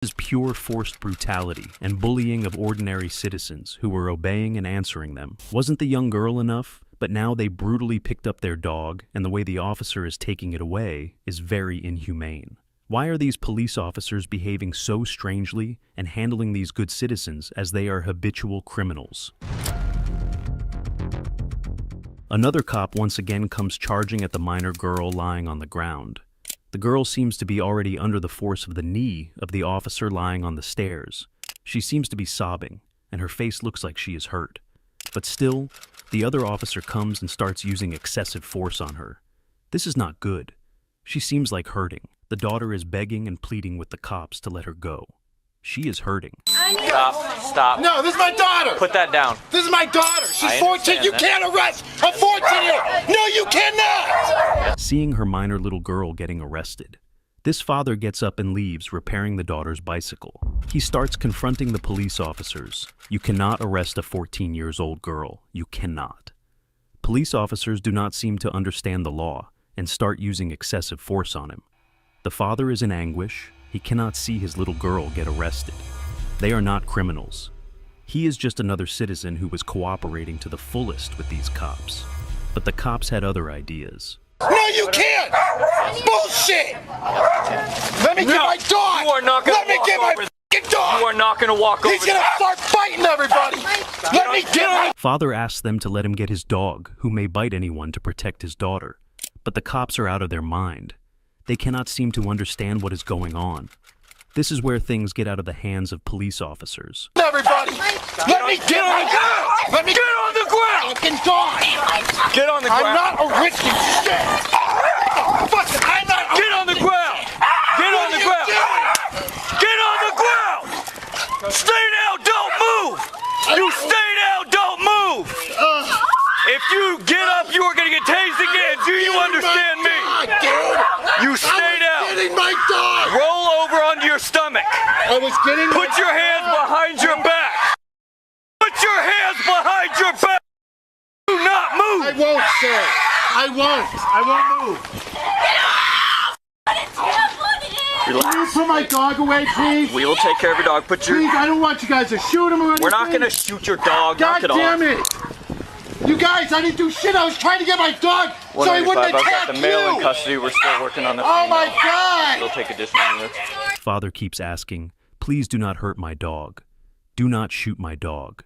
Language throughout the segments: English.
Is pure forced brutality and bullying of ordinary citizens who were obeying and answering them. Wasn't the young girl enough? But now they brutally picked up their dog, and the way the officer is taking it away is very inhumane. Why are these police officers behaving so strangely and handling these good citizens as they are habitual criminals? Another cop once again comes charging at the minor girl lying on the ground. The girl seems to be already under the force of the knee of the officer lying on the stairs. She seems to be sobbing, and her face looks like she is hurt. But still, the other officer comes and starts using excessive force on her. This is not good. She seems like hurting. The daughter is begging and pleading with the cops to let her go. She is hurting. Stop. No, this is my daughter. Put that down. This is my daughter. She's 14. You can't arrest a 14-year-old. No, you cannot. Seeing her minor little girl getting arrested, this father gets up and leaves, repairing the daughter's bicycle. He starts confronting the police officers. You cannot arrest a 14-year-old girl. You cannot. Police officers do not seem to understand the law and start using excessive force on him. The father is in anguish. He cannot see his little girl get arrested. They are not criminals. He is just another citizen who was cooperating to the fullest with these cops. But the cops had other ideas. No, you can't! Bullshit! Let me get my dog! You are not gonna Let me get my f***ing dog! You are not going to walk over. He's gonna start fighting everybody! Let me get my... Father asks them to let him get his dog, who may bite anyone, to protect his daughter. But the cops are out of their mind. They cannot seem to understand what is going on. This is where things get out of the hands of police officers. Everybody! Let me get my dog! Let me get on the ground! Fucking dog! Get on the ground. I'm not a risky shit! Fuck it! I'm not... Get on the ground! Get on the ground! Get on the ground! Stay down! Don't move! You stay down! Don't move! If you get up, you are going to get tased again. Do you understand me? You stay down. Getting my dog! Roll over onto your stomach. I was getting my Put your hands behind your back. Put your hands behind your back. Do not move. I won't, sir. I won't move. Can you put my dog away, please? We will take care of your dog. Put your... Please, I don't want you guys to shoot him or anything. We're not going to shoot your dog. God Knock it damn off. it! You guys, I didn't do shit. I was trying to get my dog so he wouldn't I've got attack the male in you. custody. We're still working on the Oh female. my God! We'll take additional units. Father keeps asking, "Please do not hurt my dog. Do not shoot my dog."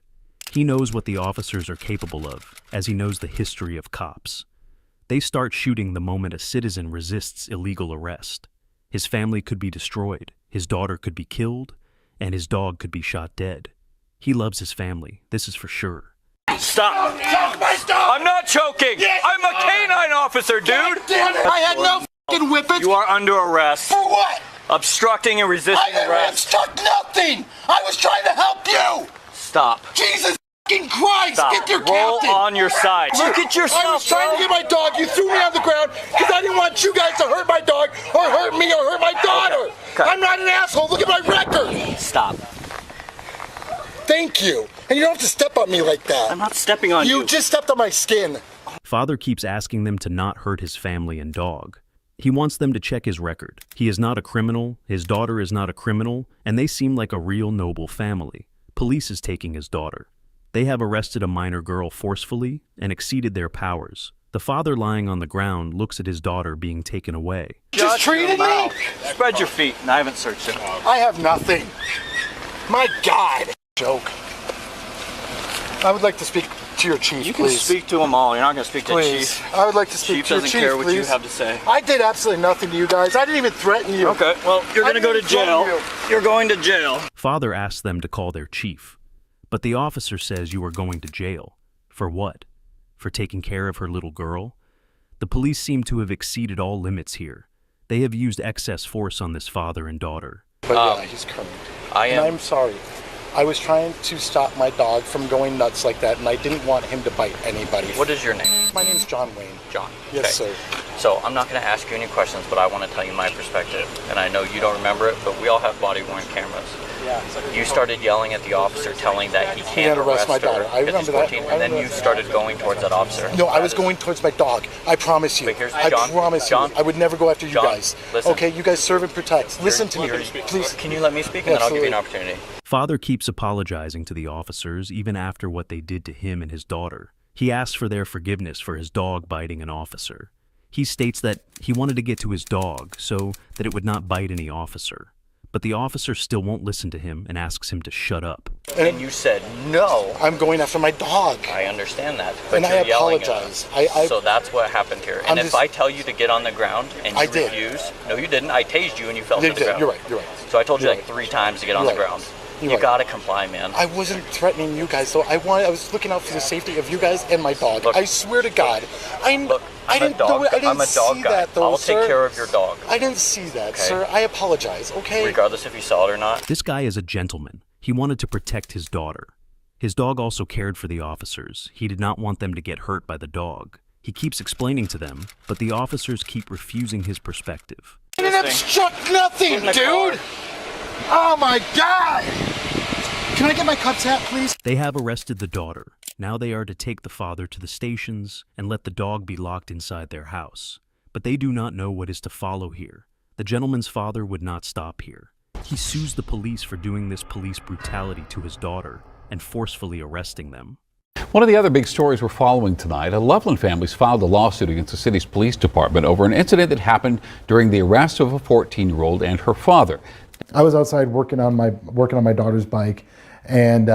He knows what the officers are capable of, as he knows the history of cops. They start shooting the moment a citizen resists illegal arrest. His family could be destroyed, his daughter could be killed, and his dog could be shot dead. He loves his family, this is for sure. Stop! Choke my dog! I'm not choking! Yes. I'm a canine officer, dude! Damn it! I had no fucking whippets. You are under arrest. For what? Obstructing and I resisting didn't arrest. obstruct nothing! I was trying to help you! Stop. Jesus fucking Christ! Stop. Get your Roll captain! on your side. Look at yourself, I was trying to bro. get my dog. You threw me on the ground because I didn't want you guys to hurt my dog or hurt me or hurt my daughter. Okay. I'm not an asshole. Look at my record. Stop. Thank you. And you don't have to step on me like that. I'm not stepping on you. You just stepped on my skin. Father keeps asking them to not hurt his family and dog. He wants them to check his record. He is not a criminal, his daughter is not a criminal, and they seem like a real noble family. Police is taking his daughter. They have arrested a minor girl forcefully and exceeded their powers. The father lying on the ground looks at his daughter being taken away. Just treated me? Spread your feet. I haven't searched it. I have nothing. My God. Joke. I would like to speak to your chief, You can please. speak to them all. You're not going to speak to the Please. chief. I would like to speak Chief to your doesn't chief, care what please. you have to say. I did absolutely nothing to you guys. I didn't even threaten you. Okay, well, you're going to go to jail. You're going to jail. Father asks them to call their chief, but the officer says you are going to jail. For what? For taking care of her little girl? The police seem to have exceeded all limits here. They have used excess force on this father and daughter. But yeah, he's coming. I am. And I'm sorry. I was trying to stop my dog from going nuts like that, and I didn't want him to bite anybody. What is your name? My name's John Wayne. John. Yes, Okay. sir. So I'm not going to ask you any questions, but I want to tell you my perspective. And I know you don't remember it, but we all have body-worn cameras. You started yelling at the officer, telling that he can't arrest my daughter. I remember that. And then you started going towards that officer. No, I was going towards my dog. I promise you. I promise you. I would never go after you guys. Listen. Okay, you guys serve and protect. Listen to me, please. Can you let me speak, and then I'll give you an opportunity? Father keeps apologizing to the officers even after what they did to him and his daughter. He asks for their forgiveness for his dog biting an officer. He states that he wanted to get to his dog so that it would not bite any officer. But the officer still won't listen to him and asks him to shut up. And you said no. I'm going after my dog. I understand that, but and you're I yelling apologize. at us. So that's what happened here. And if I tell you to get on the ground and you refuse, no, you didn't. I tased you and you fell to the ground. You're right. So I told you like 3 times to get on the ground. You gotta comply, man. I wasn't threatening you guys, though. I was looking out for the safety of you guys and my dog. Look, I swear to God. I'm a dog guy. I'll take care of your dog. I didn't see that, sir. I apologize, okay? Regardless if you saw it or not. This guy is a gentleman. He wanted to protect his daughter. His dog also cared for the officers. He did not want them to get hurt by the dog. He keeps explaining to them, but the officers keep refusing his perspective. I didn't obstruct nothing, dude! Oh my God! Can I get my Cubs hat, please? They have arrested the daughter. Now they are to take the father to the stations and let the dog be locked inside their house. But they do not know what is to follow here. The gentleman's father would not stop here. He sues the police for doing this police brutality to his daughter and forcefully arresting them. One of the other big stories we're following tonight, a Loveland family's filed a lawsuit against the city's police department over an incident that happened during the arrest of a 14-year-old and her father. I was outside working on my daughter's bike, and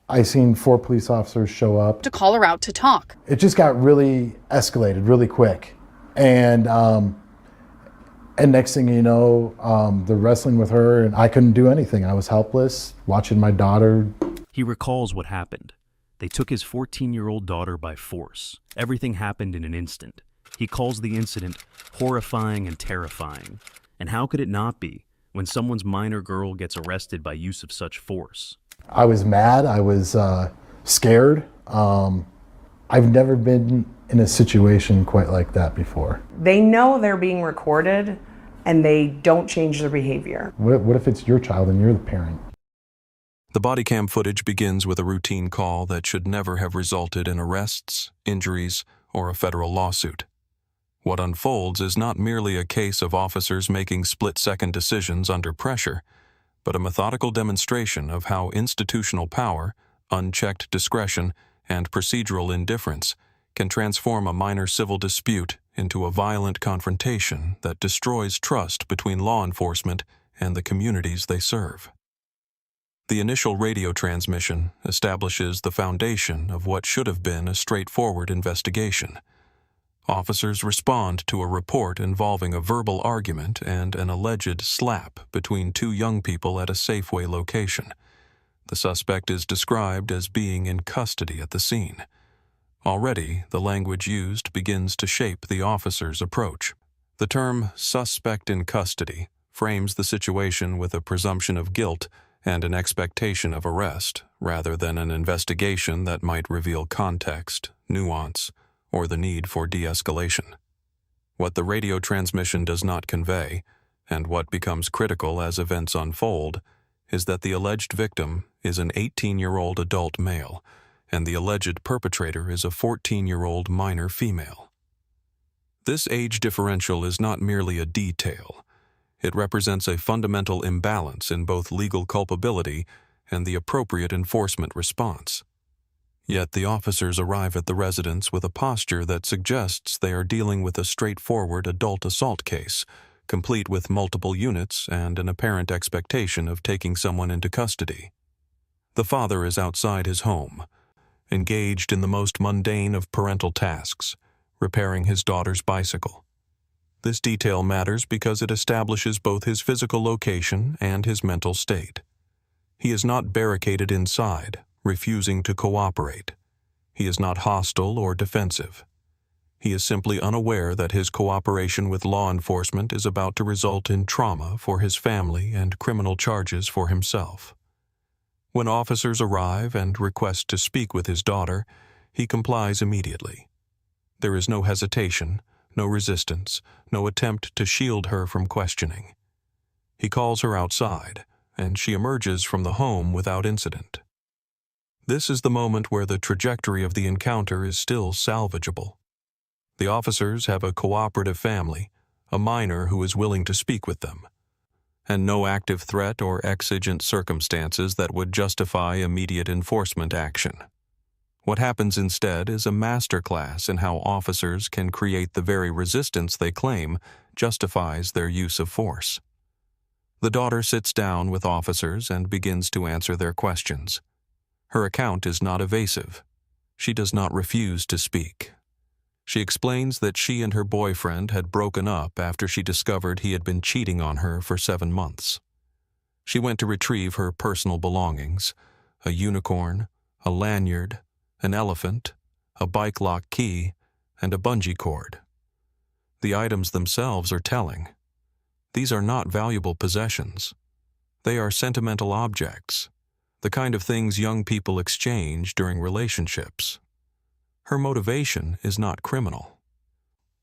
I seen 4 police officers show up to call her out to talk. It just got really escalated really quick, and next thing you know, they're wrestling with her, and I couldn't do anything. I was helpless watching my daughter. He recalls what happened. They took his 14-year-old daughter by force. Everything happened in an instant. He calls the incident horrifying and terrifying. And how could it not be when someone's minor girl gets arrested by use of such force? I was mad. I was scared. I've never been in a situation quite like that before. They know they're being recorded, and they don't change their behavior. What if it's your child and you're the parent? The body cam footage begins with a routine call that should never have resulted in arrests, injuries, or a federal lawsuit. What unfolds is not merely a case of officers making split-second decisions under pressure, but a methodical demonstration of how institutional power, unchecked discretion, and procedural indifference can transform a minor civil dispute into a violent confrontation that destroys trust between law enforcement and the communities they serve. The initial radio transmission establishes the foundation of what should have been a straightforward investigation. Officers respond to a report involving a verbal argument and an alleged slap between 2 young people at a Safeway location. The suspect is described as being in custody at the scene. Already, the language used begins to shape the officer's approach. The term "suspect in custody" frames the situation with a presumption of guilt and an expectation of arrest, rather than an investigation that might reveal context, nuance, or the need for de-escalation. What the radio transmission does not convey, and what becomes critical as events unfold, is that the alleged victim is an 18-year-old adult male, and the alleged perpetrator is a 14-year-old minor female. This age differential is not merely a detail. It represents a fundamental imbalance in both legal culpability and the appropriate enforcement response. Yet the officers arrive at the residence with a posture that suggests they are dealing with a straightforward adult assault case, complete with multiple units and an apparent expectation of taking someone into custody. The father is outside his home, engaged in the most mundane of parental tasks, repairing his daughter's bicycle. This detail matters because it establishes both his physical location and his mental state. He is not barricaded inside, refusing to cooperate. He is not hostile or defensive. He is simply unaware that his cooperation with law enforcement is about to result in trauma for his family and criminal charges for himself. When officers arrive and request to speak with his daughter, he complies immediately. There is no hesitation, no resistance, no attempt to shield her from questioning. He calls her outside, and she emerges from the home without incident. This is the moment where the trajectory of the encounter is still salvageable. The officers have a cooperative family, a minor who is willing to speak with them, and no active threat or exigent circumstances that would justify immediate enforcement action. What happens instead is a masterclass in how officers can create the very resistance they claim justifies their use of force. The daughter sits down with officers and begins to answer their questions. Her account is not evasive. She does not refuse to speak. She explains that she and her boyfriend had broken up after she discovered he had been cheating on her for 7 months. She went to retrieve her personal belongings: a unicorn, a lanyard, an elephant, a bike lock key, and a bungee cord. The items themselves are telling. These are not valuable possessions. They are sentimental objects, the kind of things young people exchange during relationships. Her motivation is not criminal.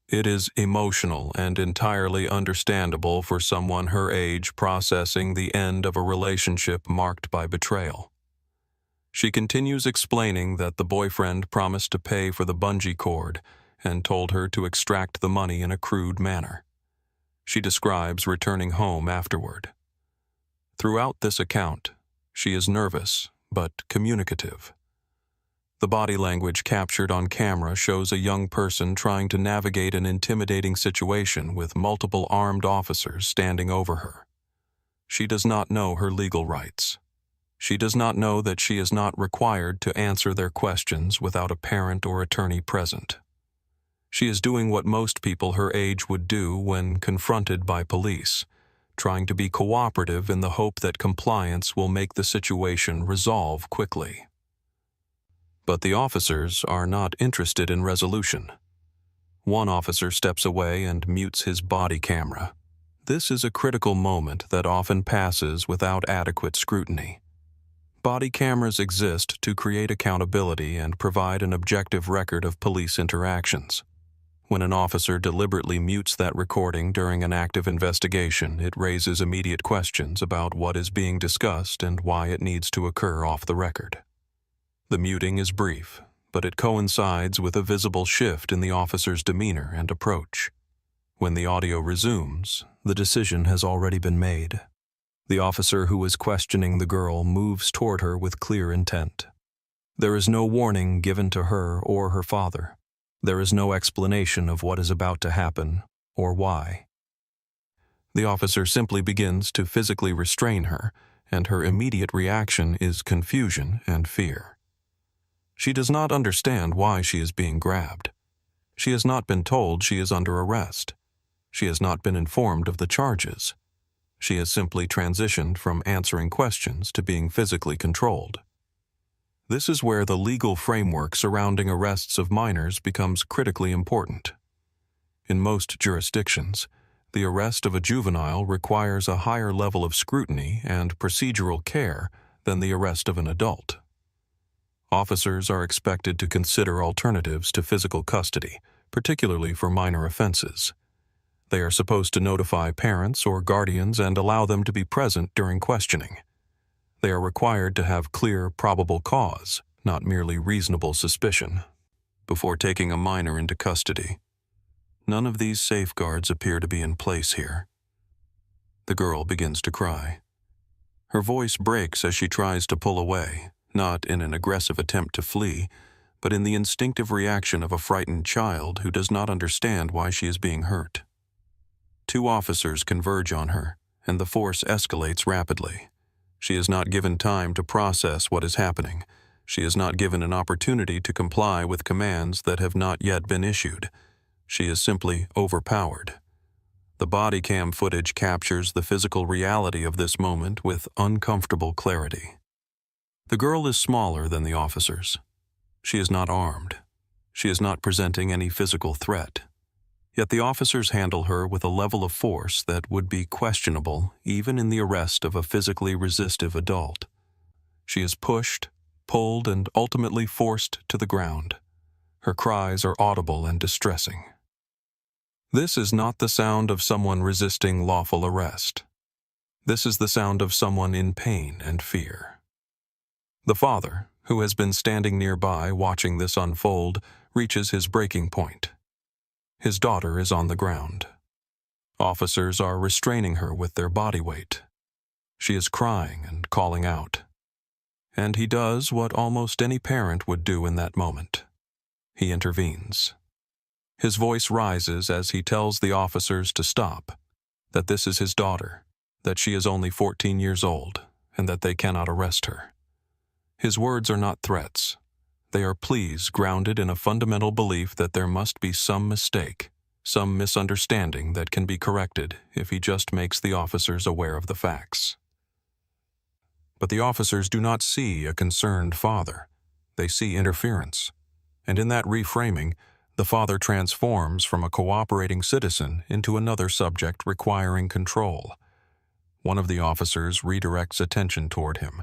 It is emotional and entirely understandable for someone her age processing the end of a relationship marked by betrayal. She continues explaining that the boyfriend promised to pay for the bungee cord and told her to extract the money in a crude manner. She describes returning home afterward. Throughout this account, she is nervous but communicative. The body language captured on camera shows a young person trying to navigate an intimidating situation with multiple armed officers standing over her. She does not know her legal rights. She does not know that she is not required to answer their questions without a parent or attorney present. She is doing what most people her age would do when confronted by police, trying to be cooperative in the hope that compliance will make the situation resolve quickly. But the officers are not interested in resolution. One officer steps away and mutes his body camera. This is a critical moment that often passes without adequate scrutiny. Body cameras exist to create accountability and provide an objective record of police interactions. When an officer deliberately mutes that recording during an active investigation, it raises immediate questions about what is being discussed and why it needs to occur off the record. The muting is brief, but it coincides with a visible shift in the officer's demeanor and approach. When the audio resumes, the decision has already been made. The officer who is questioning the girl moves toward her with clear intent. There is no warning given to her or her father. There is no explanation of what is about to happen or why. The officer simply begins to physically restrain her, and her immediate reaction is confusion and fear. She does not understand why she is being grabbed. She has not been told she is under arrest. She has not been informed of the charges. She has simply transitioned from answering questions to being physically controlled. This is where the legal framework surrounding arrests of minors becomes critically important. In most jurisdictions, the arrest of a juvenile requires a higher level of scrutiny and procedural care than the arrest of an adult. Officers are expected to consider alternatives to physical custody, particularly for minor offenses. They are supposed to notify parents or guardians and allow them to be present during questioning. They are required to have clear, probable cause, not merely reasonable suspicion, before taking a minor into custody. None of these safeguards appear to be in place here. The girl begins to cry. Her voice breaks as she tries to pull away, not in an aggressive attempt to flee, but in the instinctive reaction of a frightened child who does not understand why she is being hurt. 2 officers converge on her, and the force escalates rapidly. She is not given time to process what is happening. She is not given an opportunity to comply with commands that have not yet been issued. She is simply overpowered. The body cam footage captures the physical reality of this moment with uncomfortable clarity. The girl is smaller than the officers. She is not armed. She is not presenting any physical threat. Yet the officers handle her with a level of force that would be questionable even in the arrest of a physically resistive adult. She is pushed, pulled, and ultimately forced to the ground. Her cries are audible and distressing. This is not the sound of someone resisting lawful arrest. This is the sound of someone in pain and fear. The father, who has been standing nearby watching this unfold, reaches his breaking point. His daughter is on the ground. Officers are restraining her with their body weight. She is crying and calling out. And he does what almost any parent would do in that moment. He intervenes. His voice rises as he tells the officers to stop, that this is his daughter, that she is only 14 years old, and that they cannot arrest her. His words are not threats. They are pleas grounded in a fundamental belief that there must be some mistake, some misunderstanding that can be corrected if he just makes the officers aware of the facts. But the officers do not see a concerned father. They see interference. And in that reframing, the father transforms from a cooperating citizen into another subject requiring control. One of the officers redirects attention toward him,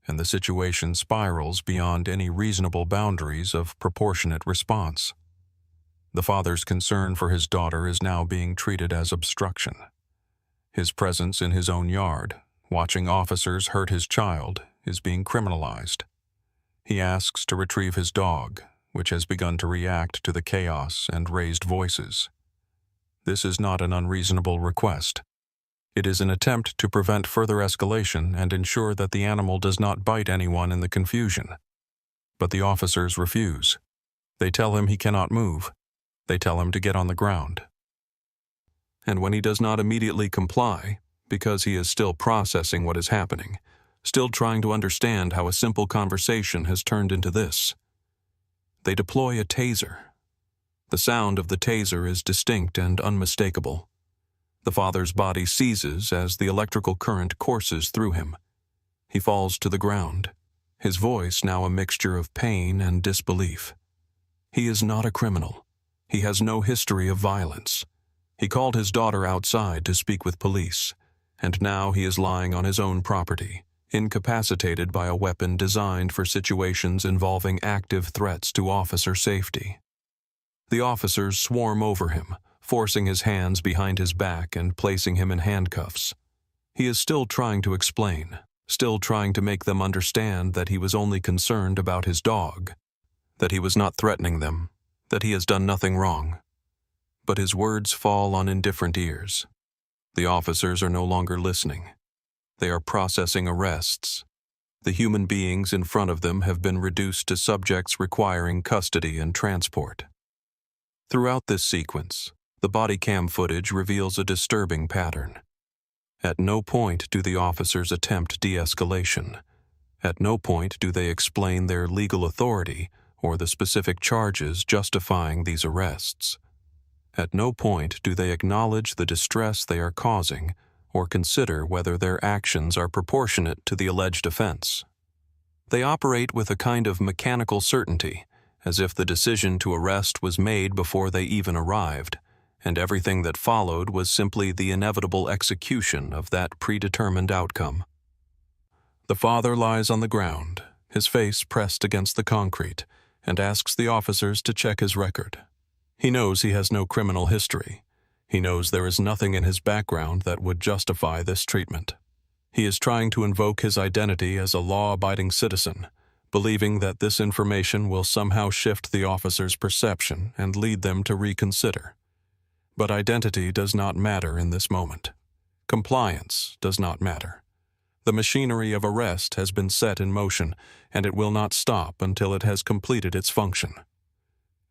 and the situation spirals beyond any reasonable boundaries of proportionate response. The father's concern for his daughter is now being treated as obstruction. His presence in his own yard, watching officers hurt his child, is being criminalized. He asks to retrieve his dog, which has begun to react to the chaos and raised voices. This is not an unreasonable request. It is an attempt to prevent further escalation and ensure that the animal does not bite anyone in the confusion. But the officers refuse. They tell him he cannot move. They tell him to get on the ground. And when he does not immediately comply, because he is still processing what is happening, still trying to understand how a simple conversation has turned into this, they deploy a taser. The sound of the taser is distinct and unmistakable. The father's body seizes as the electrical current courses through him. He falls to the ground, his voice now a mixture of pain and disbelief. He is not a criminal. He has no history of violence. He called his daughter outside to speak with police, and now he is lying on his own property, incapacitated by a weapon designed for situations involving active threats to officer safety. The officers swarm over him, forcing his hands behind his back and placing him in handcuffs. He is still trying to explain, still trying to make them understand that he was only concerned about his dog, that he was not threatening them, that he has done nothing wrong. But his words fall on indifferent ears. The officers are no longer listening. They are processing arrests. The human beings in front of them have been reduced to subjects requiring custody and transport. Throughout this sequence, the body cam footage reveals a disturbing pattern. At no point do the officers attempt de-escalation. At no point do they explain their legal authority or the specific charges justifying these arrests. At no point do they acknowledge the distress they are causing or consider whether their actions are proportionate to the alleged offense. They operate with a kind of mechanical certainty, as if the decision to arrest was made before they even arrived, and everything that followed was simply the inevitable execution of that predetermined outcome. The father lies on the ground, his face pressed against the concrete, and asks the officers to check his record. He knows he has no criminal history. He knows there is nothing in his background that would justify this treatment. He is trying to invoke his identity as a law-abiding citizen, believing that this information will somehow shift the officer's perception and lead them to reconsider. But identity does not matter in this moment. Compliance does not matter. The machinery of arrest has been set in motion, and it will not stop until it has completed its function.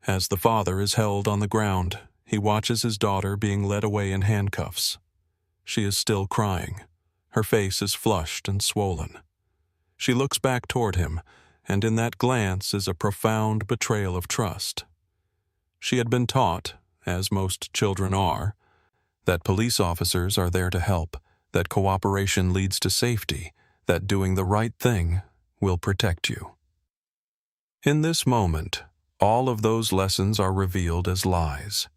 As the father is held on the ground, he watches his daughter being led away in handcuffs. She is still crying. Her face is flushed and swollen. She looks back toward him, and in that glance is a profound betrayal of trust. She had been taught, as most children are, that police officers are there to help, that cooperation leads to safety, that doing the right thing will protect you. In this moment, all of those lessons are revealed as lies.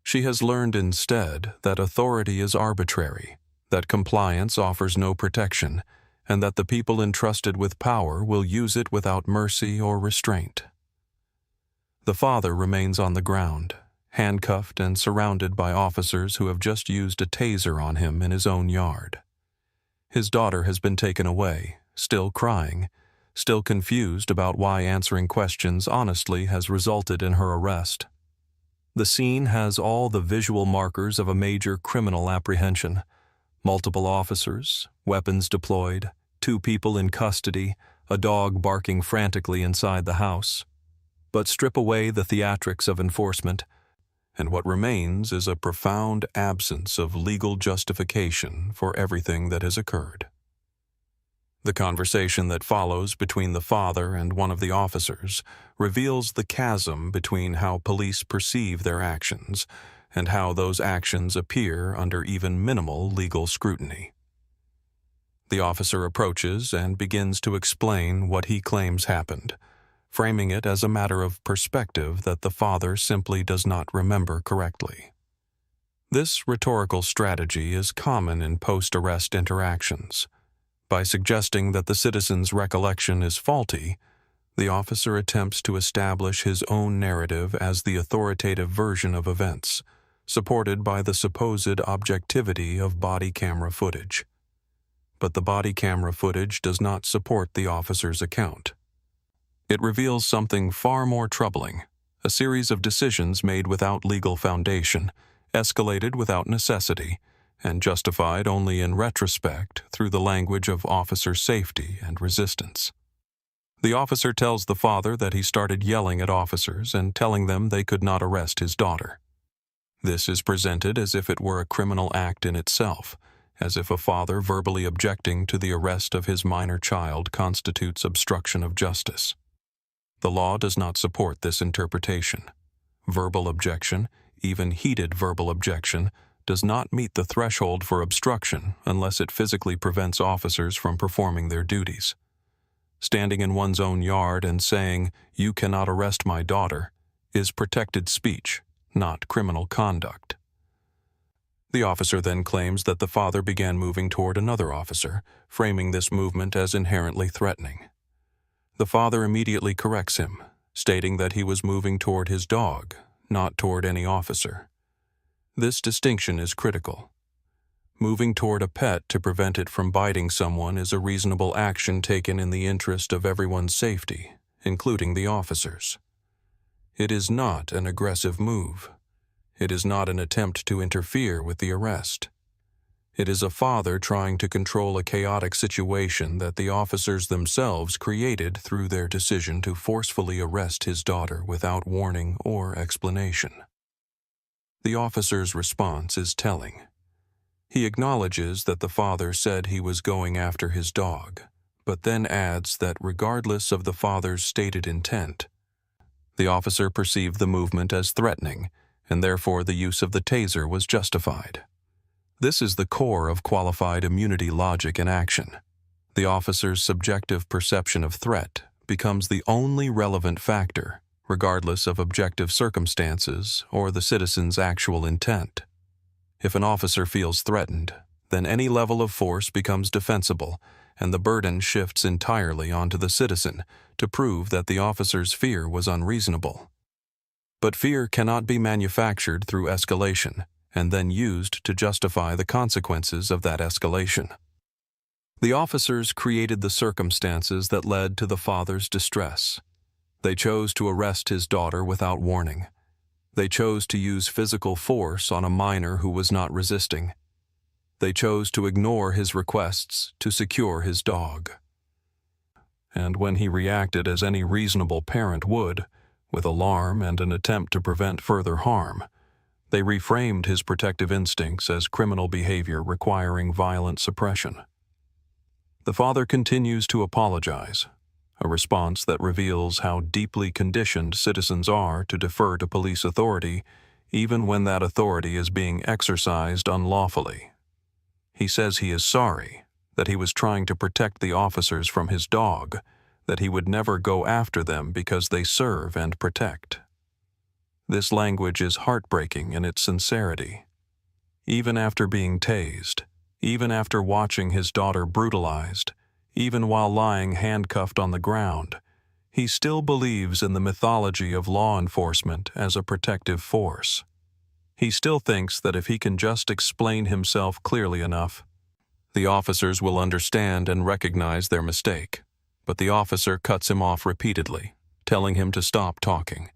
She has learned instead that authority is arbitrary, that compliance offers no protection, and that the people entrusted with power will use it without mercy or restraint. The father remains on the ground, handcuffed and surrounded by officers who have just used a taser on him in his own yard. His daughter has been taken away, still crying, still confused about why answering questions honestly has resulted in her arrest. The scene has all the visual markers of a major criminal apprehension. Multiple officers, weapons deployed, 2 people in custody, a dog barking frantically inside the house. But strip away the theatrics of enforcement, and what remains is a profound absence of legal justification for everything that has occurred. The conversation that follows between the father and one of the officers reveals the chasm between how police perceive their actions and how those actions appear under even minimal legal scrutiny. The officer approaches and begins to explain what he claims happened, framing it as a matter of perspective that the father simply does not remember correctly. This rhetorical strategy is common in post-arrest interactions. By suggesting that the citizen's recollection is faulty, the officer attempts to establish his own narrative as the authoritative version of events, supported by the supposed objectivity of body camera footage. But the body camera footage does not support the officer's account. It reveals something far more troubling, a series of decisions made without legal foundation, escalated without necessity, and justified only in retrospect through the language of officer safety and resistance. The officer tells the father that he started yelling at officers and telling them they could not arrest his daughter. This is presented as if it were a criminal act in itself, as if a father verbally objecting to the arrest of his minor child constitutes obstruction of justice. The law does not support this interpretation. Verbal objection, even heated verbal objection, does not meet the threshold for obstruction unless it physically prevents officers from performing their duties. Standing in one's own yard and saying, "You cannot arrest my daughter," is protected speech, not criminal conduct. The officer then claims that the father began moving toward another officer, framing this movement as inherently threatening. The father immediately corrects him, stating that he was moving toward his dog, not toward any officer. This distinction is critical. Moving toward a pet to prevent it from biting someone is a reasonable action taken in the interest of everyone's safety, including the officers. It is not an aggressive move. It is not an attempt to interfere with the arrest. It is a father trying to control a chaotic situation that the officers themselves created through their decision to forcefully arrest his daughter without warning or explanation. The officer's response is telling. He acknowledges that the father said he was going after his dog, but then adds that regardless of the father's stated intent, the officer perceived the movement as threatening, and therefore the use of the taser was justified. This is the core of qualified immunity logic in action. The officer's subjective perception of threat becomes the only relevant factor, regardless of objective circumstances or the citizen's actual intent. If an officer feels threatened, then any level of force becomes defensible, and the burden shifts entirely onto the citizen to prove that the officer's fear was unreasonable. But fear cannot be manufactured through escalation and then used to justify the consequences of that escalation. The officers created the circumstances that led to the father's distress. They chose to arrest his daughter without warning. They chose to use physical force on a minor who was not resisting. They chose to ignore his requests to secure his dog. And when he reacted as any reasonable parent would, with alarm and an attempt to prevent further harm, they reframed his protective instincts as criminal behavior requiring violent suppression. The father continues to apologize, a response that reveals how deeply conditioned citizens are to defer to police authority, even when that authority is being exercised unlawfully. He says he is sorry, that he was trying to protect the officers from his dog, that he would never go after them because they serve and protect. This language is heartbreaking in its sincerity. Even after being tased, even after watching his daughter brutalized, even while lying handcuffed on the ground, He still believes in the mythology of law enforcement as a protective force. He still thinks that if he can just explain himself clearly enough, the officers will understand and recognize their mistake. But the officer cuts him off repeatedly, telling him to stop talking,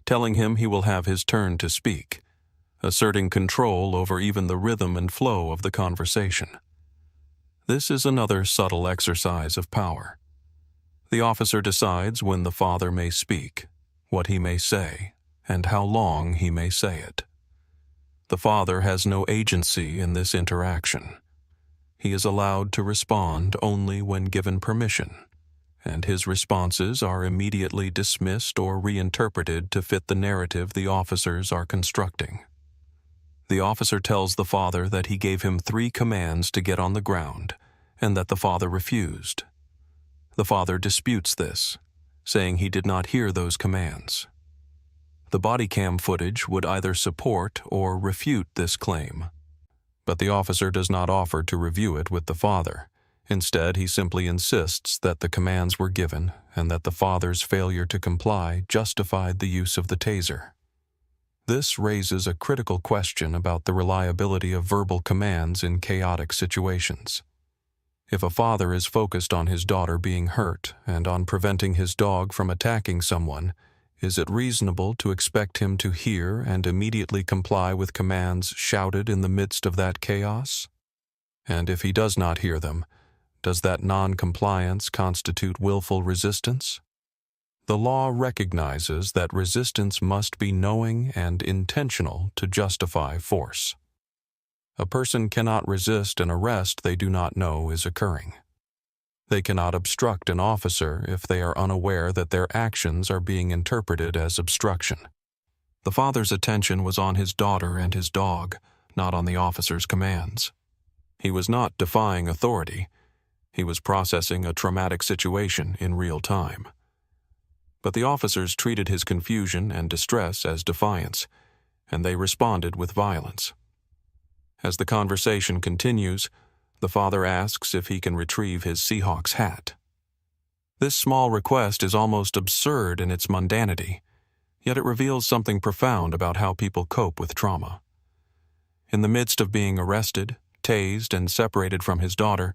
telling him he will have his turn to speak, asserting control over even the rhythm and flow of the conversation. This is another subtle exercise of power. The officer decides when the father may speak, what he may say, and how long he may say it. The father has no agency in this interaction. He is allowed to respond only when given permission, and his responses are immediately dismissed or reinterpreted to fit the narrative the officers are constructing. The officer tells the father that he gave him 3 commands to get on the ground, and that the father refused. The father disputes this, saying he did not hear those commands. The body cam footage would either support or refute this claim, but the officer does not offer to review it with the father. Instead, he simply insists that the commands were given and that the father's failure to comply justified the use of the taser. This raises a critical question about the reliability of verbal commands in chaotic situations. If a father is focused on his daughter being hurt and on preventing his dog from attacking someone, is it reasonable to expect him to hear and immediately comply with commands shouted in the midst of that chaos? And if he does not hear them, does that non-compliance constitute willful resistance? The law recognizes that resistance must be knowing and intentional to justify force. A person cannot resist an arrest they do not know is occurring. They cannot obstruct an officer if they are unaware that their actions are being interpreted as obstruction. The father's attention was on his daughter and his dog, not on the officer's commands. He was not defying authority. He was processing a traumatic situation in real time. But the officers treated his confusion and distress as defiance, and they responded with violence. As the conversation continues, the father asks if he can retrieve his Seahawks hat. This small request is almost absurd in its mundanity, yet it reveals something profound about how people cope with trauma. In the midst of being arrested, tased, and separated from his daughter,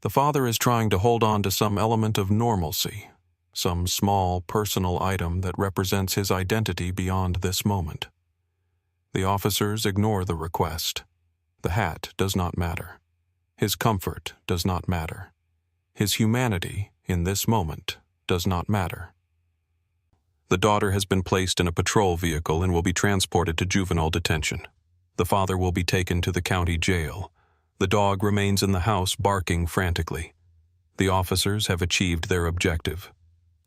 the father is trying to hold on to some element of normalcy, some small personal item that represents his identity beyond this moment. The officers ignore the request. The hat does not matter. His comfort does not matter. His humanity, in this moment, does not matter. The daughter has been placed in a patrol vehicle and will be transported to juvenile detention. The father will be taken to the county jail. The dog remains in the house barking frantically. The officers have achieved their objective.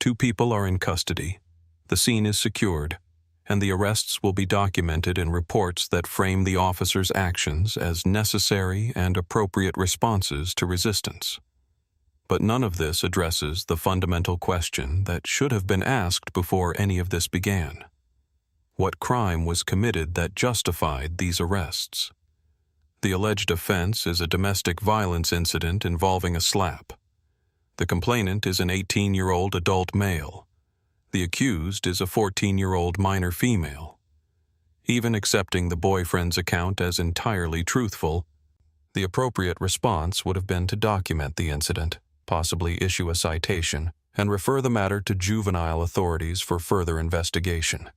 2 people are in custody. The scene is secured, and the arrests will be documented in reports that frame the officers' actions as necessary and appropriate responses to resistance. But none of this addresses the fundamental question that should have been asked before any of this began. What crime was committed that justified these arrests? The alleged offense is a domestic violence incident involving a slap. The complainant is an 18-year-old adult male. The accused is a 14-year-old minor female. Even accepting the boyfriend's account as entirely truthful, the appropriate response would have been to document the incident, possibly issue a citation, and refer the matter to juvenile authorities for further investigation.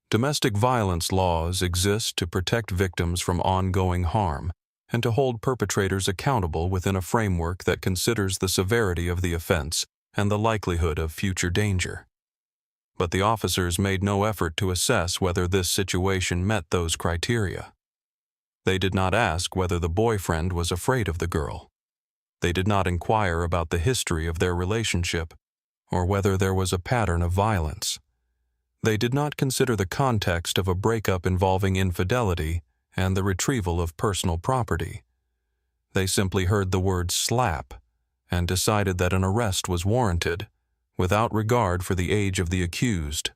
Domestic violence laws exist to protect victims from ongoing harm and to hold perpetrators accountable within a framework that considers the severity of the offense and the likelihood of future danger. But the officers made no effort to assess whether this situation met those criteria. They did not ask whether the boyfriend was afraid of the girl. They did not inquire about the history of their relationship or whether there was a pattern of violence. They did not consider the context of a breakup involving infidelity and the retrieval of personal property. They simply heard the word slap and decided that an arrest was warranted, without regard for the age of the accused,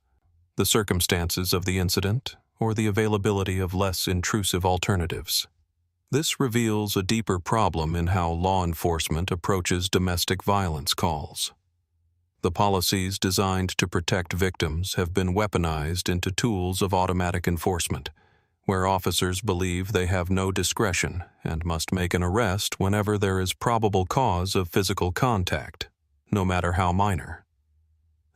the circumstances of the incident, or the availability of less intrusive alternatives. This reveals a deeper problem in how law enforcement approaches domestic violence calls. The policies designed to protect victims have been weaponized into tools of automatic enforcement, where officers believe they have no discretion and must make an arrest whenever there is probable cause of physical contact, no matter how minor.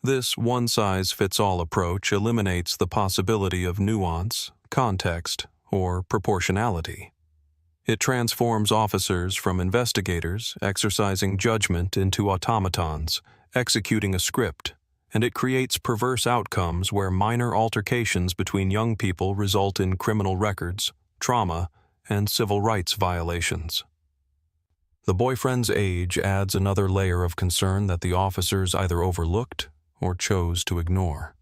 This one-size-fits-all approach eliminates the possibility of nuance, context, or proportionality. It transforms officers from investigators exercising judgment into automatons, executing a script, and it creates perverse outcomes where minor altercations between young people result in criminal records, trauma, and civil rights violations. The boyfriend's age adds another layer of concern that the officers either overlooked or chose to ignore.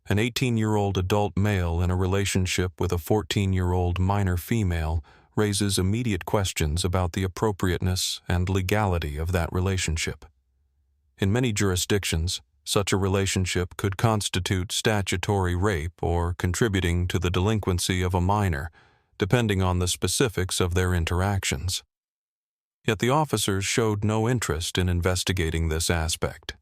An 18-year-old adult male in a relationship with a 14-year-old minor female raises immediate questions about the appropriateness and legality of that relationship. In many jurisdictions, such a relationship could constitute statutory rape or contributing to the delinquency of a minor, depending on the specifics of their interactions. Yet the officers showed no interest in investigating this aspect.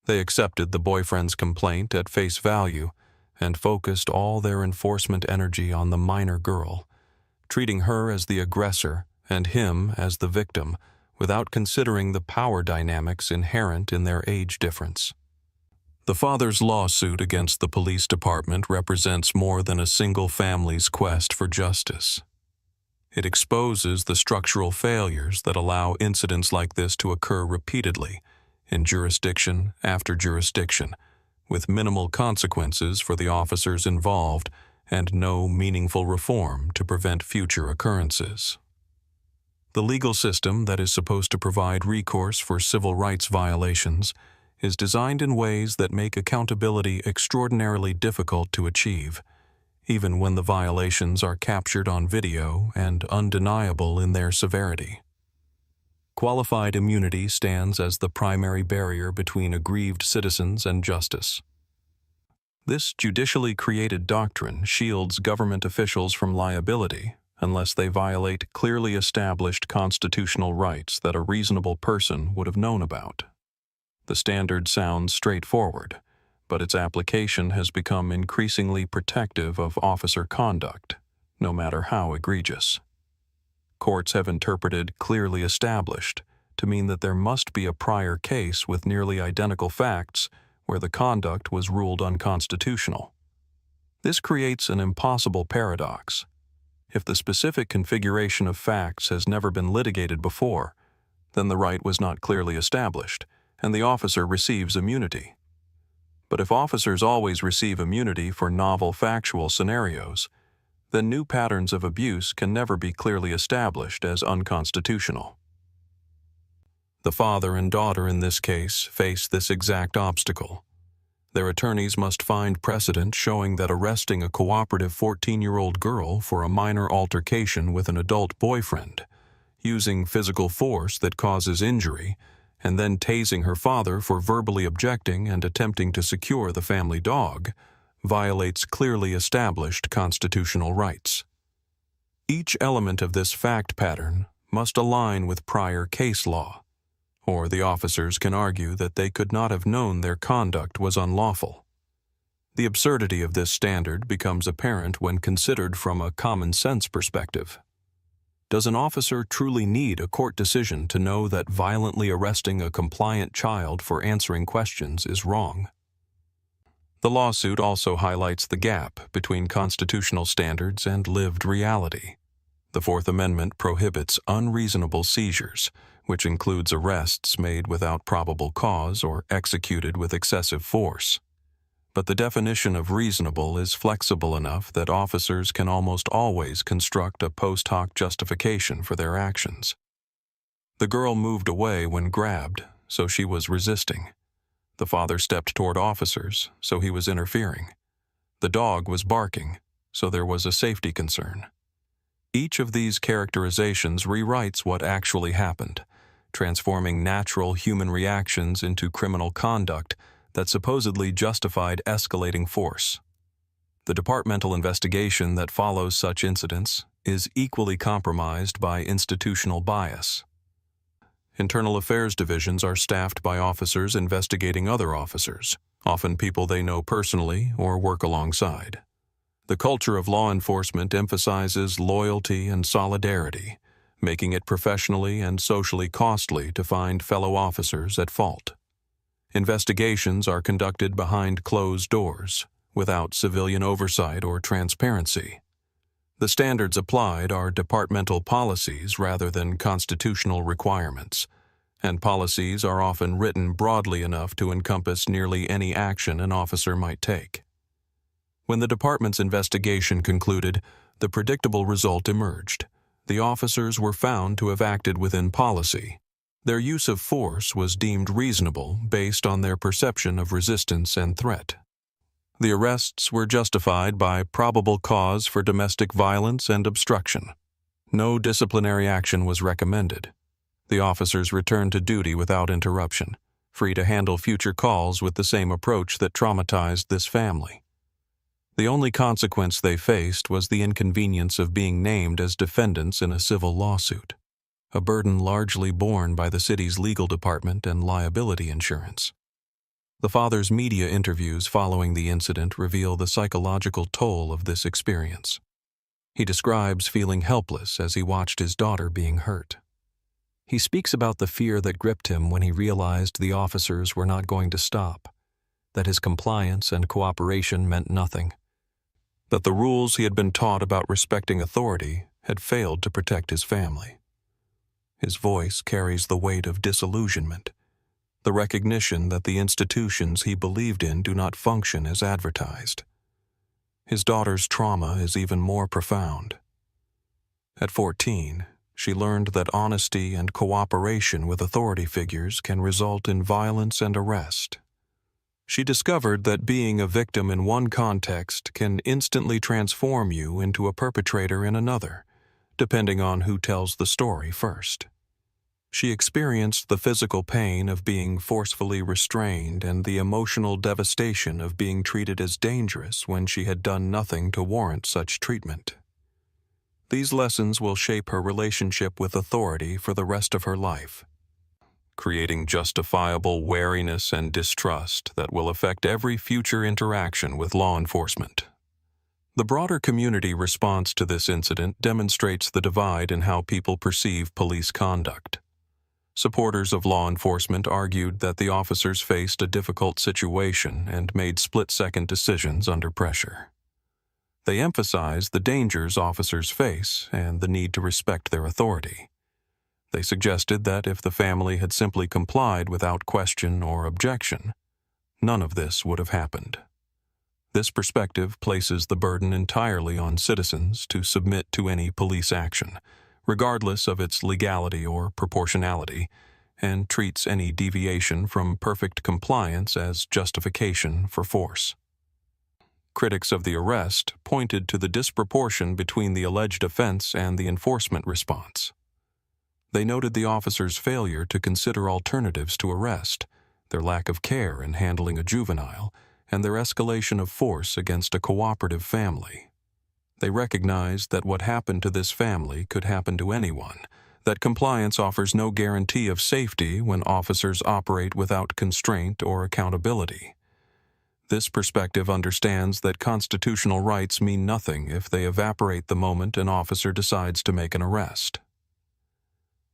They accepted the boyfriend's complaint at face value and focused all their enforcement energy on the minor girl, treating her as the aggressor and him as the victim, without considering the power dynamics inherent in their age difference. The father's lawsuit against the police department represents more than a single family's quest for justice. It exposes the structural failures that allow incidents like this to occur repeatedly, in jurisdiction after jurisdiction, with minimal consequences for the officers involved and no meaningful reform to prevent future occurrences. The legal system that is supposed to provide recourse for civil rights violations is designed in ways that make accountability extraordinarily difficult to achieve, even when the violations are captured on video and undeniable in their severity. Qualified immunity stands as the primary barrier between aggrieved citizens and justice. This judicially created doctrine shields government officials from liability unless they violate clearly established constitutional rights that a reasonable person would have known about. The standard sounds straightforward, but its application has become increasingly protective of officer conduct, no matter how egregious. Courts have interpreted clearly established to mean that there must be a prior case with nearly identical facts where the conduct was ruled unconstitutional. This creates an impossible paradox. If the specific configuration of facts has never been litigated before, then the right was not clearly established, and the officer receives immunity. But if officers always receive immunity for novel factual scenarios, then new patterns of abuse can never be clearly established as unconstitutional. The father and daughter in this case face this exact obstacle. Their attorneys must find precedent showing that arresting a cooperative 14-year-old girl for a minor altercation with an adult boyfriend, using physical force that causes injury, and then tasing her father for verbally objecting and attempting to secure the family dog, violates clearly established constitutional rights. Each element of this fact pattern must align with prior case law, or the officers can argue that they could not have known their conduct was unlawful. The absurdity of this standard becomes apparent when considered from a common-sense perspective. Does an officer truly need a court decision to know that violently arresting a compliant child for answering questions is wrong? The lawsuit also highlights the gap between constitutional standards and lived reality. The Fourth Amendment prohibits unreasonable seizures, which includes arrests made without probable cause or executed with excessive force. But the definition of reasonable is flexible enough that officers can almost always construct a post hoc justification for their actions. The girl moved away when grabbed, so she was resisting. The father stepped toward officers, so he was interfering. The dog was barking, so there was a safety concern. Each of these characterizations rewrites what actually happened, transforming natural human reactions into criminal conduct that supposedly justified escalating force. The departmental investigation that follows such incidents is equally compromised by institutional bias. Internal affairs divisions are staffed by officers investigating other officers, often people they know personally or work alongside. The culture of law enforcement emphasizes loyalty and solidarity, making it professionally and socially costly to find fellow officers at fault. Investigations are conducted behind closed doors, without civilian oversight or transparency. The standards applied are departmental policies rather than constitutional requirements, and policies are often written broadly enough to encompass nearly any action an officer might take. When the department's investigation concluded, the predictable result emerged. The officers were found to have acted within policy. Their use of force was deemed reasonable based on their perception of resistance and threat. The arrests were justified by probable cause for domestic violence and obstruction. No disciplinary action was recommended. The officers returned to duty without interruption, free to handle future calls with the same approach that traumatized this family. The only consequence they faced was the inconvenience of being named as defendants in a civil lawsuit, a burden largely borne by the city's legal department and liability insurance. The father's media interviews following the incident reveal the psychological toll of this experience. He describes feeling helpless as he watched his daughter being hurt. He speaks about the fear that gripped him when he realized the officers were not going to stop, that his compliance and cooperation meant nothing, that the rules he had been taught about respecting authority had failed to protect his family. His voice carries the weight of disillusionment, the recognition that the institutions he believed in do not function as advertised. His daughter's trauma is even more profound. At 14, she learned that honesty and cooperation with authority figures can result in violence and arrest. She discovered that being a victim in one context can instantly transform you into a perpetrator in another, depending on who tells the story first. She experienced the physical pain of being forcefully restrained and the emotional devastation of being treated as dangerous when she had done nothing to warrant such treatment. These lessons will shape her relationship with authority for the rest of her life, creating justifiable wariness and distrust that will affect every future interaction with law enforcement. The broader community response to this incident demonstrates the divide in how people perceive police conduct. Supporters of law enforcement argued that the officers faced a difficult situation and made split-second decisions under pressure. They emphasized the dangers officers face and the need to respect their authority. They suggested that if the family had simply complied without question or objection, none of this would have happened. This perspective places the burden entirely on citizens to submit to any police action, regardless of its legality or proportionality, and treats any deviation from perfect compliance as justification for force. Critics of the arrest pointed to the disproportion between the alleged offense and the enforcement response. They noted the officers' failure to consider alternatives to arrest, their lack of care in handling a juvenile, and their escalation of force against a cooperative family. They recognized that what happened to this family could happen to anyone, that compliance offers no guarantee of safety when officers operate without constraint or accountability. This perspective understands that constitutional rights mean nothing if they evaporate the moment an officer decides to make an arrest.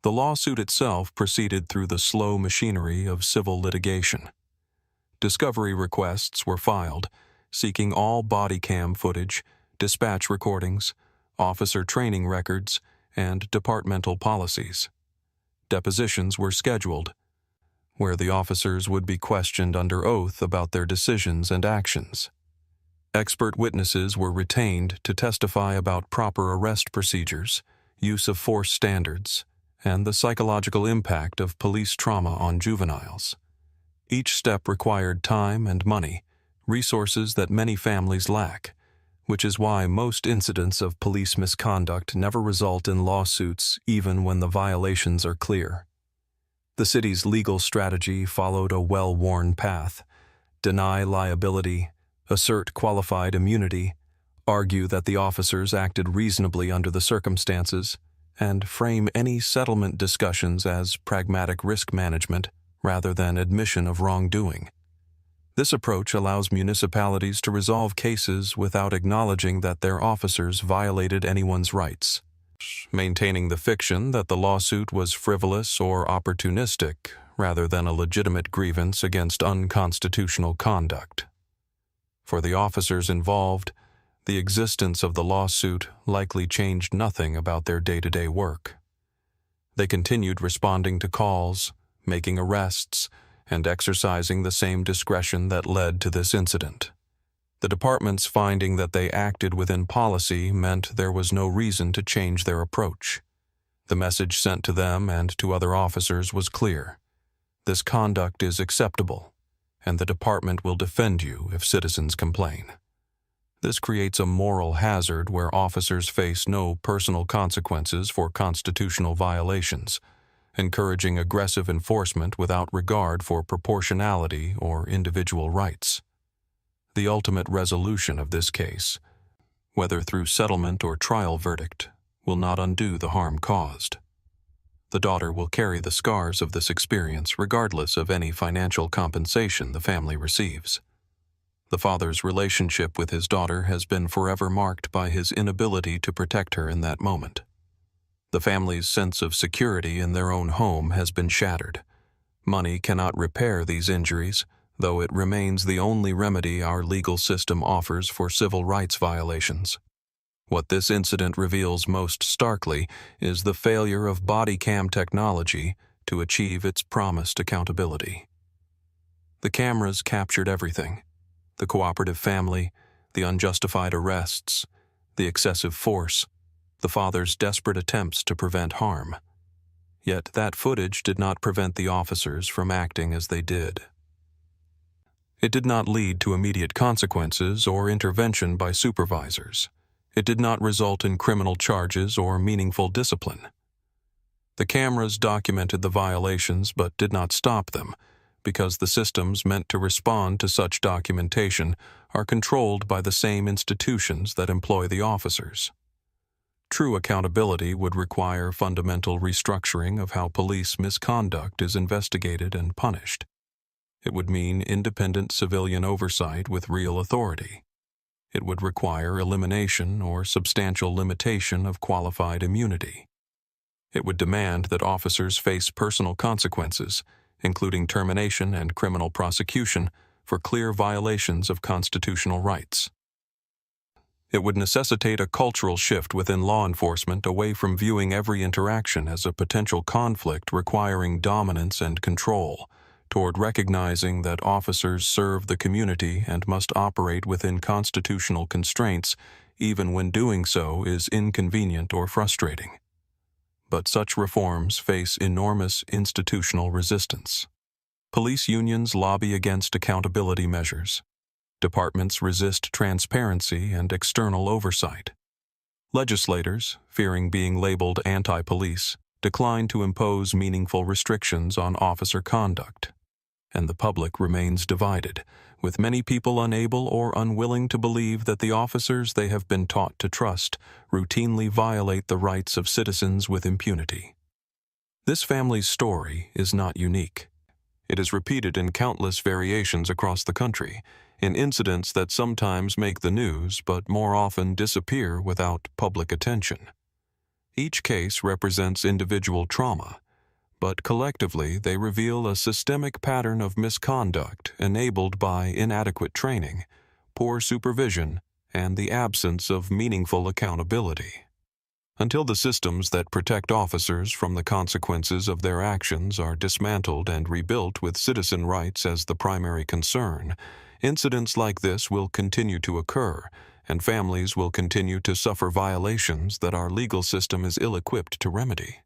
The lawsuit itself proceeded through the slow machinery of civil litigation. Discovery requests were filed, seeking all body cam footage, dispatch recordings, officer training records, and departmental policies. Depositions were scheduled, where the officers would be questioned under oath about their decisions and actions. Expert witnesses were retained to testify about proper arrest procedures, use of force standards, and the psychological impact of police trauma on juveniles. Each step required time and money, resources that many families lack, which is why most incidents of police misconduct never result in lawsuits even when the violations are clear. The city's legal strategy followed a well-worn path: deny liability, assert qualified immunity, argue that the officers acted reasonably under the circumstances, and frame any settlement discussions as pragmatic risk management rather than admission of wrongdoing. This approach allows municipalities to resolve cases without acknowledging that their officers violated anyone's rights, maintaining the fiction that the lawsuit was frivolous or opportunistic rather than a legitimate grievance against unconstitutional conduct. For the officers involved, the existence of the lawsuit likely changed nothing about their day-to-day work. They continued responding to calls, making arrests, and exercising the same discretion that led to this incident. The department's finding that they acted within policy meant there was no reason to change their approach. The message sent to them and to other officers was clear. This conduct is acceptable, and the department will defend you if citizens complain. This creates a moral hazard where officers face no personal consequences for constitutional violations, encouraging aggressive enforcement without regard for proportionality or individual rights. The ultimate resolution of this case, whether through settlement or trial verdict, will not undo the harm caused. The daughter will carry the scars of this experience regardless of any financial compensation the family receives. The father's relationship with his daughter has been forever marked by his inability to protect her in that moment. The family's sense of security in their own home has been shattered. Money cannot repair these injuries, though it remains the only remedy our legal system offers for civil rights violations. What this incident reveals most starkly is the failure of body cam technology to achieve its promised accountability. The cameras captured everything: the cooperative family, the unjustified arrests, the excessive force, the father's desperate attempts to prevent harm. Yet that footage did not prevent the officers from acting as they did. It did not lead to immediate consequences or intervention by supervisors. It did not result in criminal charges or meaningful discipline. The cameras documented the violations but did not stop them, because the systems meant to respond to such documentation are controlled by the same institutions that employ the officers. True accountability would require fundamental restructuring of how police misconduct is investigated and punished. It would mean independent civilian oversight with real authority. It would require elimination or substantial limitation of qualified immunity. It would demand that officers face personal consequences, including termination and criminal prosecution, for clear violations of constitutional rights. It would necessitate a cultural shift within law enforcement away from viewing every interaction as a potential conflict requiring dominance and control, toward recognizing that officers serve the community and must operate within constitutional constraints, even when doing so is inconvenient or frustrating. But such reforms face enormous institutional resistance. Police unions lobby against accountability measures. Departments resist transparency and external oversight. Legislators, fearing being labeled anti-police, decline to impose meaningful restrictions on officer conduct. And the public remains divided, with many people unable or unwilling to believe that the officers they have been taught to trust routinely violate the rights of citizens with impunity. This family's story is not unique. It is repeated in countless variations across the country, in incidents that sometimes make the news but more often disappear without public attention. Each case represents individual trauma, but collectively they reveal a systemic pattern of misconduct enabled by inadequate training, poor supervision, and the absence of meaningful accountability. Until the systems that protect officers from the consequences of their actions are dismantled and rebuilt with citizen rights as the primary concern, incidents like this will continue to occur, and families will continue to suffer violations that our legal system is ill-equipped to remedy.